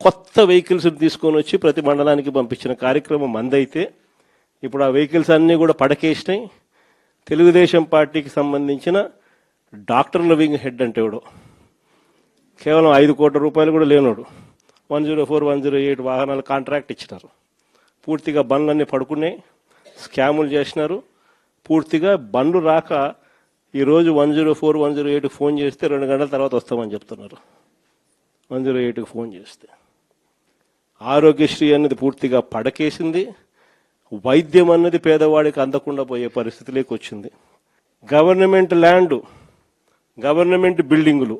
కొత్త వెహికల్స్ తీసుకొని వచ్చి ప్రతి మండలానికి పంపించిన కార్యక్రమం మందైతే ఇప్పుడు ఆ వెహికల్స్ అన్నీ కూడా పడకేసినాయి. తెలుగుదేశం పార్టీకి సంబంధించిన డాక్టర్ల వింగ్ హెడ్ అంటే ఎవడో కేవలం 5 కోట్ల రూపాయలు కూడా లేనోడు 104, 108 వాహనాల కాంట్రాక్ట్ ఇచ్చినారు. పూర్తిగా బండ్లన్నీ పడుకున్నాయి, స్కాములు చేసినారు. పూర్తిగా బండ్లు రాక ఈరోజు 104, 108 ఫోన్ చేస్తే 2 గంటల తర్వాత వస్తామని చెప్తున్నారు. 108కి ఫోన్ చేస్తే ఆరోగ్యశ్రీ అనేది పూర్తిగా పడకేసింది. వైద్యం అన్నది పేదవాడికి అందకుండా పోయే పరిస్థితిలోకి వచ్చింది. గవర్నమెంట్ ల్యాండ్, గవర్నమెంట్ బిల్డింగులు,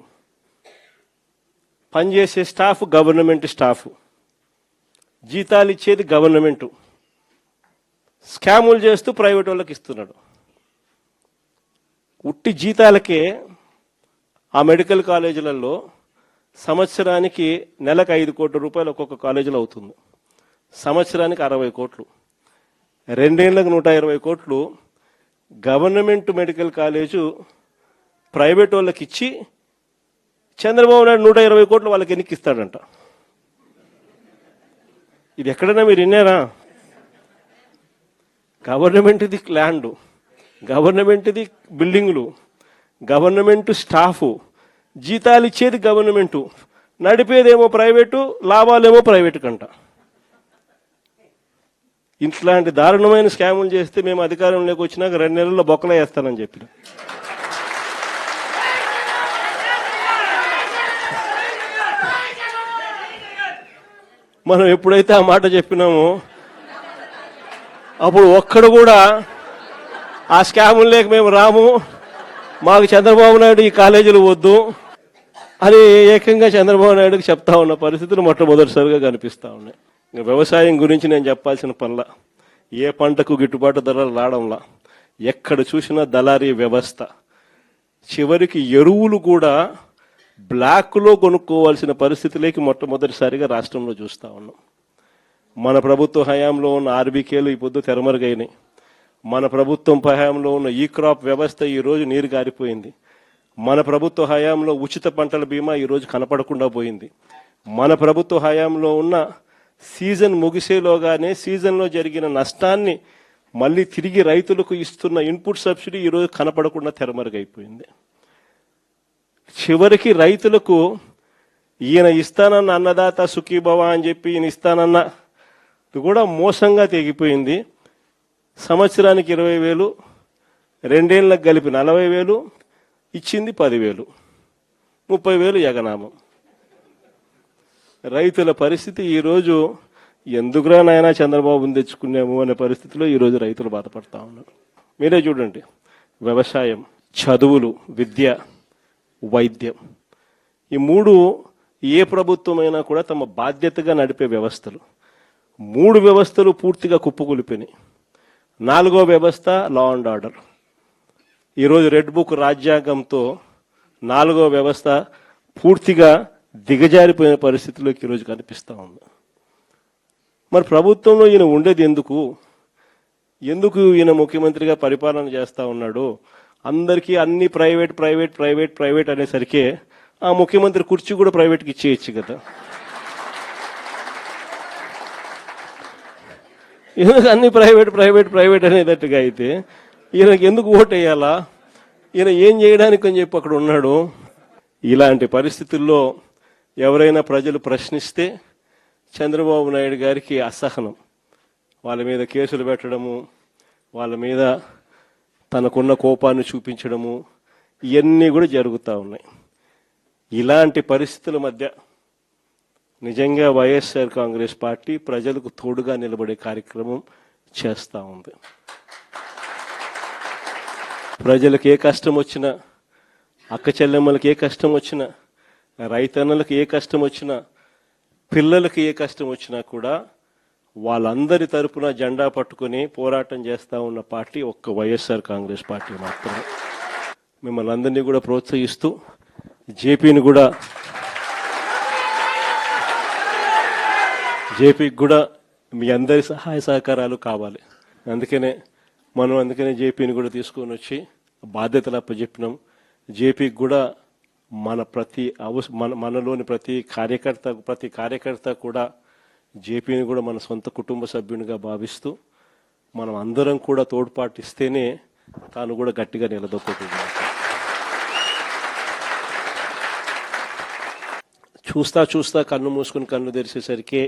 పనిచేసే స్టాఫ్ గవర్నమెంట్ స్టాఫ్, జీతాలు ఇచ్చేది గవర్నమెంటు, స్కాములు చేస్తూ ప్రైవేట్ వాళ్ళకి ఇస్తున్నాడు. ఉట్టి జీతాలకే ఆ మెడికల్ కాలేజీలలో సంవత్సరానికి నెలకు 5 కోట్ల రూపాయలు ఒక్కొక్క కాలేజీలో అవుతుంది. సంవత్సరానికి 60 కోట్లు, 2 ఏళ్లకు 120 కోట్లు గవర్నమెంట్ మెడికల్ కాలేజు ప్రైవేట్ వాళ్ళకి ఇచ్చి చంద్రబాబు నాయుడు 120 కోట్లు వాళ్ళకి ఎన్నికిస్తాడంట. ఇది ఎక్కడైనా మీరు విన్నారా? గవర్నమెంట్ది ల్యాండ్, గవర్నమెంట్ది బిల్డింగులు, గవర్నమెంట్ స్టాఫు, జీతాలు ఇచ్చేది గవర్నమెంటు, నడిపేదేమో ప్రైవేటు, లాభాలేమో ప్రైవేటు కంట. ఇట్లాంటి దారుణమైన స్కాములు చేస్తే మేము అధికారంలోకి వచ్చినాక 2 నెలల్లో బొక్కలు వేస్తానని చెప్పిన. మనం ఎప్పుడైతే ఆ మాట చెప్పినామో అప్పుడు ఒక్కడు కూడా ఆ స్కాములు లేక మేము రాము, మాకు చంద్రబాబు నాయుడు ఈ కాలేజీలు వద్దు అని ఏకంగా చంద్రబాబు నాయుడుకి చెప్తా ఉన్న పరిస్థితులు మొట్టమొదటిసారిగా కనిపిస్తూ ఉన్నాయి. వ్యవసాయం గురించి నేను చెప్పాల్సిన పనిలా, ఏ పంటకు గిట్టుబాటు ధరలు రావడంలా, ఎక్కడ చూసినా దళారీ వ్యవస్థ. చివరికి ఎరువులు కూడా బ్లాక్లో కొనుక్కోవాల్సిన పరిస్థితిలోకి మొట్టమొదటిసారిగా రాష్ట్రంలో చూస్తూ ఉన్నాం. మన ప్రభుత్వ హయాంలో ఉన్న ఆర్బీకేలు ఈ పొద్దు తెరమరుగైనాయి. మన ప్రభుత్వం హయాంలో ఉన్న ఈ క్రాప్ వ్యవస్థ ఈరోజు నీరు గారిపోయింది. మన ప్రభుత్వ హయాంలో ఉచిత పంటల బీమా ఈరోజు కనపడకుండా పోయింది. మన ప్రభుత్వ హయాంలో ఉన్న సీజన్ ముగిసేలోగానే సీజన్లో జరిగిన నష్టాన్ని మళ్ళీ తిరిగి రైతులకు ఇస్తున్న ఇన్పుట్ సబ్సిడీ ఈరోజు కనపడకుండా తెరమరుగైపోయింది. చివరికి రైతులకు ఈయన ఇస్తానన్న అన్నదాత సుఖీభవ అని చెప్పి ఈయన ఇస్తానన్న కూడా మోసంగా తెగిపోయింది. సంవత్సరానికి 20,000, 2 ఏళ్ళకు కలిపి 40,000, ఇచ్చింది 10,000, 30,000 ఎగనామం. రైతుల పరిస్థితి ఈరోజు ఎందుకురా నాయనా చంద్రబాబుని తెచ్చుకున్నాము అనే పరిస్థితిలో ఈరోజు రైతులు బాధపడతా ఉన్నారు. మీరే చూడండి, వ్యవసాయం, చదువులు, విద్య, వైద్యం, ఈ 3 ఏ ప్రభుత్వమైనా కూడా తమ బాధ్యతగా నడిపే వ్యవస్థలు. 3 వ్యవస్థలు పూర్తిగా కుప్పకూలిపోయినాయి. 4వ వ్యవస్థ లా అండ్ ఆర్డర్. ఈరోజు రెడ్ బుక్ రాజ్యాంగంతో 4వ వ్యవస్థ పూర్తిగా దిగజారిపోయిన పరిస్థితిలోకి ఈరోజు కనిపిస్తూ ఉంది. మరి ప్రభుత్వంలో ఈయన ఉండేది ఎందుకు? ఈయన ముఖ్యమంత్రిగా పరిపాలన చేస్తూ ఉన్నాడు? అందరికీ అన్ని ప్రైవేట్ ప్రైవేట్ ప్రైవేట్ ప్రైవేట్ అనేసరికి ఆ ముఖ్యమంత్రి కుర్చీ కూడా ప్రైవేట్కి ఇచ్చేయచ్చు కదా. ఎందుకు అన్ని ప్రైవేట్ ప్రైవేట్ ప్రైవేట్ అనేటట్టుగా అయితే ఈయనకి ఎందుకు ఓటు వేయాలా? ఈయన ఏం చేయడానికి అని చెప్పి అక్కడ ఉన్నాడు. ఇలాంటి పరిస్థితుల్లో ఎవరైనా ప్రజలు ప్రశ్నిస్తే చంద్రబాబు నాయుడు గారికి అసహనం, వాళ్ళ మీద కేసులు పెట్టడము, వాళ్ళ మీద తనకున్న కోపాన్ని చూపించడము, ఇవన్నీ కూడా జరుగుతూ ఉన్నాయి. ఇలాంటి పరిస్థితుల మధ్య నిజంగా వైఎస్ఆర్ కాంగ్రెస్ పార్టీ ప్రజలకు తోడుగా నిలబడే కార్యక్రమం చేస్తూ ఉంది. ప్రజలకు ఏ కష్టం వచ్చినా, అక్క చెల్లెమ్మలకు ఏ కష్టం వచ్చినా, రైతన్నలకు ఏ కష్టం వచ్చినా, పిల్లలకు ఏ కష్టం వచ్చినా కూడా వాళ్ళందరి తరపున జెండా పట్టుకుని పోరాటం చేస్తూ ఉన్న పార్టీ ఒక్క వైఎస్ఆర్ కాంగ్రెస్ పార్టీ మాత్రమే. మిమ్మల్ని అందరినీ కూడా ప్రోత్సహిస్తూ జేపీకి కూడా మీ అందరి సహాయ సహకారాలు కావాలి. అందుకనే జేపీని కూడా తీసుకొని వచ్చి బాధ్యతలు అప్పచెప్పినాం. జేపీకి కూడా మనలోని ప్రతి కార్యకర్త కూడా జేపీని కూడా మన సొంత కుటుంబ సభ్యునిగా భావిస్తూ మనం అందరం కూడా తోడ్పాటిస్తేనే తాను కూడా గట్టిగా నిలదొక్కుంటుంది. చూస్తా కన్ను మూసుకుని కన్ను తెరిచేసరికి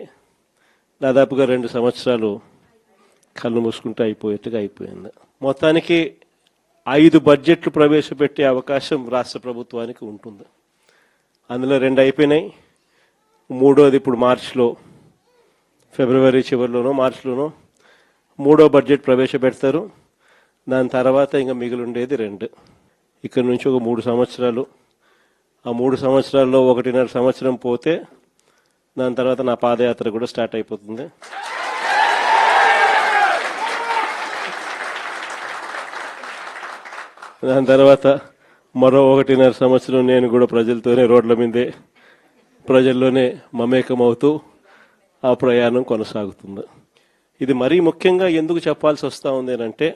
దాదాపుగా 2 సంవత్సరాలు కళ్ళు మూసుకుంటే అయిపోయింది. మొత్తానికి 5 బడ్జెట్లు ప్రవేశపెట్టే అవకాశం రాష్ట్ర ప్రభుత్వానికి ఉంటుంది. అందులో 2 అయిపోయినాయి. 3వది ఇప్పుడు ఫిబ్రవరి చివరిలోనో మార్చిలోనో 3వ బడ్జెట్ ప్రవేశపెడతారు. దాని తర్వాత ఇంకా మిగిలిండేది 2. ఇక్కడ నుంచి ఒక 3 సంవత్సరాలు. ఆ 3 సంవత్సరాల్లో 1.5 సంవత్సరం పోతే దాని తర్వాత నా పాదయాత్ర కూడా స్టార్ట్ అయిపోతుంది. దాని తర్వాత మరో 1.5 సంవత్సరం నేను కూడా ప్రజలతోనే రోడ్ల మీదే ప్రజల్లోనే మమేకమవుతూ ఆ ప్రయాణం కొనసాగుతుంది. ఇది మరీ ముఖ్యంగా ఎందుకు చెప్పాల్సి వస్తూ ఉంది అంటే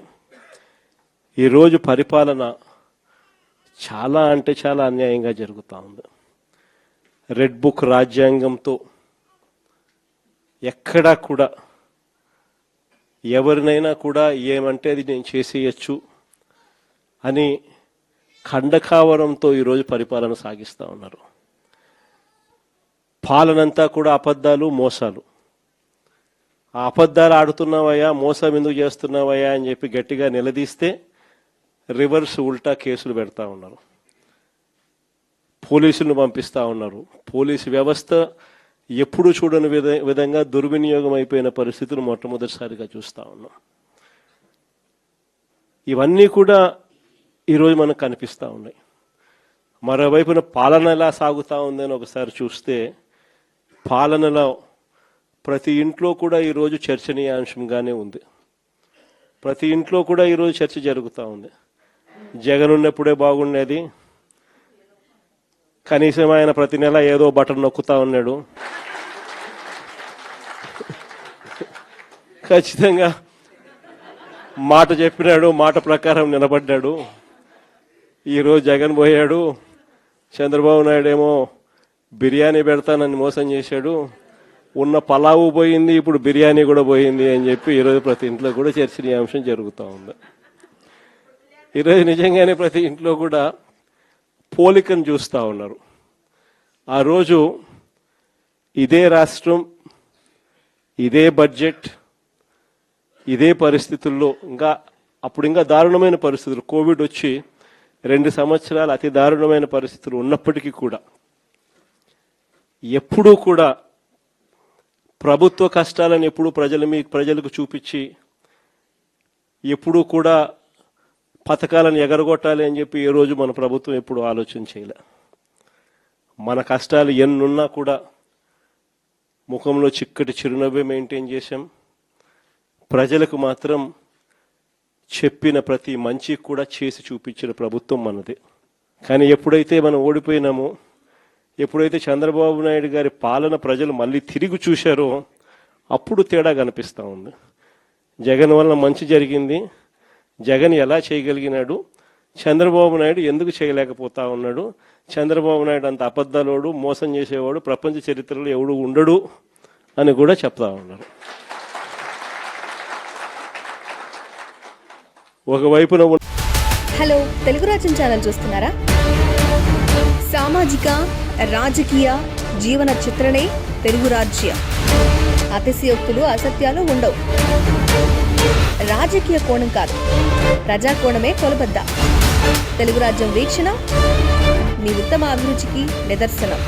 ఈరోజు పరిపాలన చాలా అంటే చాలా అన్యాయంగా జరుగుతూ ఉంది. రెడ్ బుక్ రాజ్యాంగంతో ఎక్కడా కూడా ఎవరినైనా కూడా ఏమంటే అది నేను చేసేయచ్చు అని ఖండకావరంతో ఈరోజు పరిపాలన సాగిస్తూ ఉన్నారు. పాలనంతా కూడా అబద్ధాలు, మోసాలు. ఆ అబద్ధాలు ఆడుతున్నావయ్యా, మోసం ఎందుకు చేస్తున్నావయ్యా అని చెప్పి గట్టిగా నిలదీస్తే రివర్స్ ఉల్టా కేసులు పెడతా ఉన్నారు. పోలీసులను పంపిస్తూ ఉన్నారు. పోలీసు వ్యవస్థ ఎప్పుడు చూడని విధంగా దుర్వినియోగం అయిపోయిన పరిస్థితులు మొట్టమొదటిసారిగా చూస్తూ ఉన్నాం. ఇవన్నీ కూడా ఈరోజు మనకు కనిపిస్తూ ఉన్నాయి. మరోవైపున పాలన ఎలా సాగుతూ ఉందని ఒకసారి చూస్తే పాలనలో ప్రతి ఇంట్లో కూడా ఈరోజు చర్చనీయాంశంగానే ఉంది. ప్రతి ఇంట్లో కూడా ఈరోజు చర్చ జరుగుతూ ఉంది. జగన్ ఉన్నప్పుడే బాగుండేది, కనీసం ఆయన ప్రతి నెల ఏదో బటన్ నొక్కుతా ఉన్నాడు, ఖచ్చితంగా మాట చెప్పినాడు, మాట ప్రకారం నిలబడ్డాడు. ఈరోజు జగన్ పోయాడు, చంద్రబాబు నాయుడు ఏమో బిర్యానీ పెడతానని మోసం చేశాడు, ఉన్న పలావు పోయింది, ఇప్పుడు బిర్యానీ కూడా పోయింది అని చెప్పి ఈరోజు ప్రతి ఇంట్లో కూడా చర్చనీయాంశం జరుగుతూ ఉంది. ఈరోజు నిజంగానే ప్రతి ఇంట్లో కూడా పోలికను చూస్తూ ఉన్నారు. ఆ రోజు ఇదే రాష్ట్రం, ఇదే బడ్జెట్, ఇదే పరిస్థితుల్లో అప్పుడు ఇంకా దారుణమైన పరిస్థితులు, కోవిడ్ వచ్చి 2 సంవత్సరాలు అతి దారుణమైన పరిస్థితులు ఉన్నప్పటికీ కూడా ఎప్పుడూ కూడా ప్రభుత్వ కష్టాలను ఎప్పుడూ ప్రజలకు చూపించి ఎప్పుడూ కూడా పథకాలను ఎగరగొట్టాలి అని చెప్పి ఏ రోజు మన ప్రభుత్వం ఎప్పుడు ఆలోచన చేయలే. మన కష్టాలు ఎన్నున్నా కూడా ముఖంలో చిక్కటి చిరునవ్వే మెయింటైన్ చేశాం. ప్రజలకు మాత్రం చెప్పిన ప్రతి మంచి కూడా చేసి చూపించిన ప్రభుత్వం మనది. కానీ ఎప్పుడైతే మనం ఓడిపోయినామో, ఎప్పుడైతే చంద్రబాబు నాయుడు గారి పాలన ప్రజలు మళ్ళీ తిరిగి చూశారో అప్పుడు తేడా కనిపిస్తూ ఉంది. జగన్ వల్ల మంచి జరిగింది, జగన్ ఎలా చేయగలిగినాడు, చంద్రబాబు నాయుడు ఎందుకు చేయలేకపోతా ఉన్నాడు, చంద్రబాబు నాయుడు అంత అబద్ధాలోడు, మోసం చేసేవాడు ప్రపంచ చరిత్రలో ఎవడు ఉండడు అని కూడా చెప్తా ఉన్నారు. ఒకవైపున హలో, తెలుగు రాజ్యం ఛానల్ చూస్తున్నారా? సామాజిక రాజకీయ జీవన చిత్రణే తెలుగు రాజ్యం. అతిశయోక్తులు, అసత్యాలు ఉండవు. రాజకీయ కోణం కాదు, ప్రజా కోణమే కొలబద్ద. తెలుగు రాజ్యం వీక్షణ మీ ఉత్తమ అభిరుచికి నిదర్శనం.